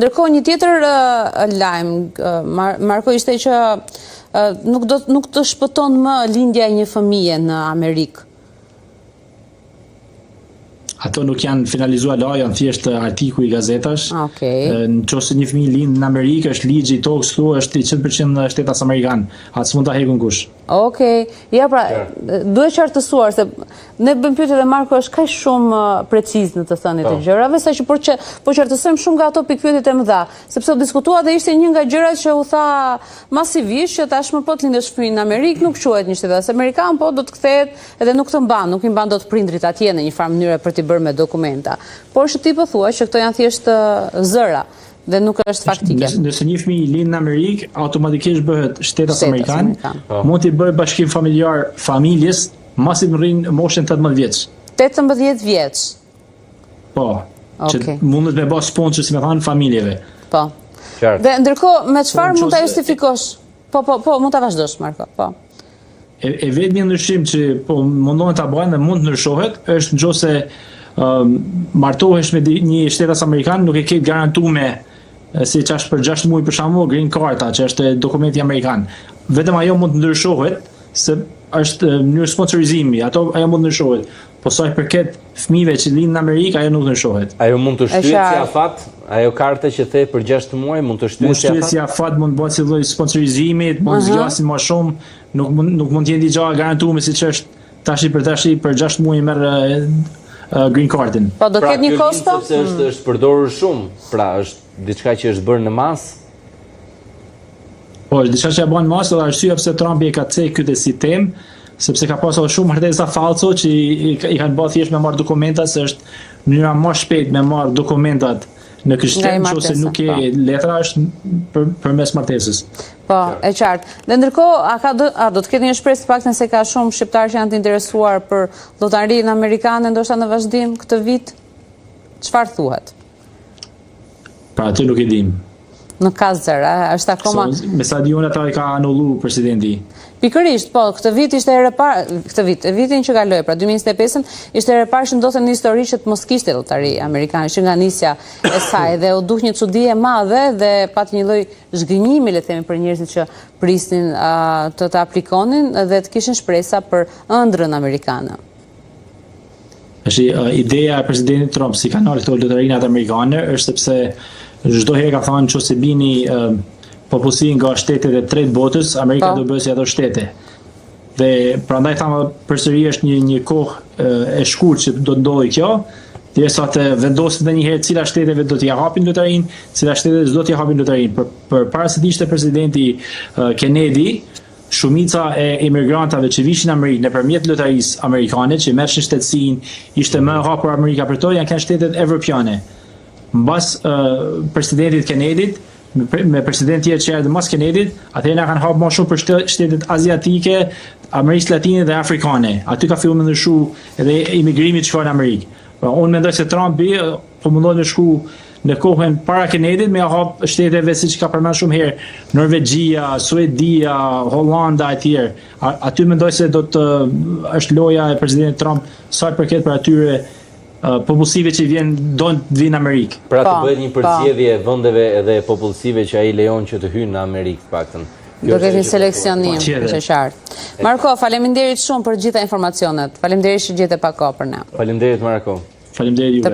Ndërkohë një tjetër lajm, Marko, ishte që nuk të shpëton më lindja e një fëmije në Amerikë. Ato nuk janë finalizuar laja, janë thjesht artikuj i gazetash. Në qoftë se një fëmijë lind në Amerikë, është ligji i tokës këtu, është 100% shtetas amerikan. Atë s'mund ta hequn kush. Ja pra, duhet qartësuar se ne bëm pyetje dhe Marko është kaq shumë preciz në të thënit e gjërave, saqë po qartësojmë shumë nga ato pikpyetjet e mëdha, sepse u diskutua dhe ishte një nga gjërat që u tha masivisht që tashmë po të lindesh fëmijë në Amerikë nuk quhet një shtetas amerikan, po do të kthehet edhe nuk i mban dot prindrit atje në një farë mënyre për t'i bërë me dokumenta. Por që ti po thua që këto janë thjesht zëra dhe nuk është faktike. Nëse një fëmijë lind në Amerikë, automatikisht bëhet shtetas amerikan, mund t'i bëjë bashkim familjar familjes, masi të rrin moshën 18 vjeç. 18 vjeç. Po. Që mundet me bë sponsor, si më thanë, familjeve. Po. Dhe ndërkohë me çfarë mund ta justifikosh? Po, mund ta vazhdosh, Marko. Po. E vetmi ndryshim që po mundohen ta bëjnë dhe mund të ndryshohet është nëse martohesh me një shtetas amerikan, nuk e ke garantuar si që është për 6 muaj për shembull green card, që është dokumenti amerikan. Vetëm ajo mund të ndryshohet, se është mënyrë sponsorizimi, ajo mund të ndryshohet. Po sa i përket fëmijëve që lindin në Amerikë, ajo nuk ndryshohet. Ajo mund të shtyhet si afat, ajo karte që the për 6 muaj mund të shtyhet si afat, mund të bëhet si lloj sponsorizimi, mund të zgjasin më shumë, nuk mund të jenë digja garantuar si që është tashi për 6 muaj merr green cardin. Po do ketë një kosto? Sepse është përdorur shumë, pra është diçka që është bërë në masë. Po, është diçka që e bën në masë, dhe arsyeja pse Trumpi e ka cekë këtë si temë, sepse ka pasur shumë martesa falso që i kanë bërë thjesht me marrë dokumenta, se është mënyra më shpejt me marrë dokumentat në kështrim, nëse nuk ke letra është përmes martesës. Po, e qartë. Dhe ndërkohë, do të ketë një shpresë paktën se ka shumë shqiptarë që janë të interesuar për lotarinë amerikane, ndoshta në vazhdim këtë vit? Çfarë thuhet? Pra aty nuk e dim. Nuk ka zëra, është akoma... Me sa di unë ata i ka anullu presidenti. Pikërisht, po, këtë vit ishte herë parë, vitin që kaloi, pra 2025-ën, ishte herë parë që ndodhte në histori që të mos kishte lotari amerikane, që nga nisja e saj, dhe u duk një çudi e madhe dhe pati një lloj zhgënjimi, le të themi, për njerëzit që prisnin të aplikonin dhe të kishin shpresa për ëndrrën amerikane. Ideja e presidentit Trump si kanal këto lotarinat amerikane është sepse çdo herë ka thënë nëse bini popullsi nga shtetet e tretë botës, Amerika do bëhet si ato shtete. Dhe prandaj thamë përsëri është një kohë e shkurtë që do të ndodhi kjo, derisa të vendoset ndonjëherë cila shteteve do t'i hapin lotarinë, cila shtete s'do t'i hapin lotarinë. Përpara se të ishte presidenti Kennedy, shumica e emigrantave që vishin në Amerikë nëpërmjet lotarisë amerikane, që merrshin shtetësinë, ishte më e hapur Amerika për to, janë kanë shtetet evropiane. Mbas presidentit Kennedy, me president tjerë që erdhën mas Kennedy, atëherë na kanë hapur më shumë për shtetet aziatike, Amerikës Latine dhe afrikane. Aty ka filluar të ndryshu edhe imigrimi që ka në Amerikë. Unë mendoj se Trumpi po mundohet të shku në kohën para Kennedy me hap shteteve siç ka përmendur shumë herë, Norvegjia, Suedia, Hollanda e tjerë. Aty mendoj se do të është loja e presidentit Trump sa i përket për atyre popullsive që do të vinë në Amerikë. Pra të bëhet një përcjellje vendeve edhe popullsive që ai lejon që të hyjnë në Amerikë paktën. Do ketë një seleksionim, është qartë. Marko, faleminderit shumë për gjitha informacionet. Faleminderit që gjete pa kohë për ne. Faleminderit Marko. Faleminderit juve.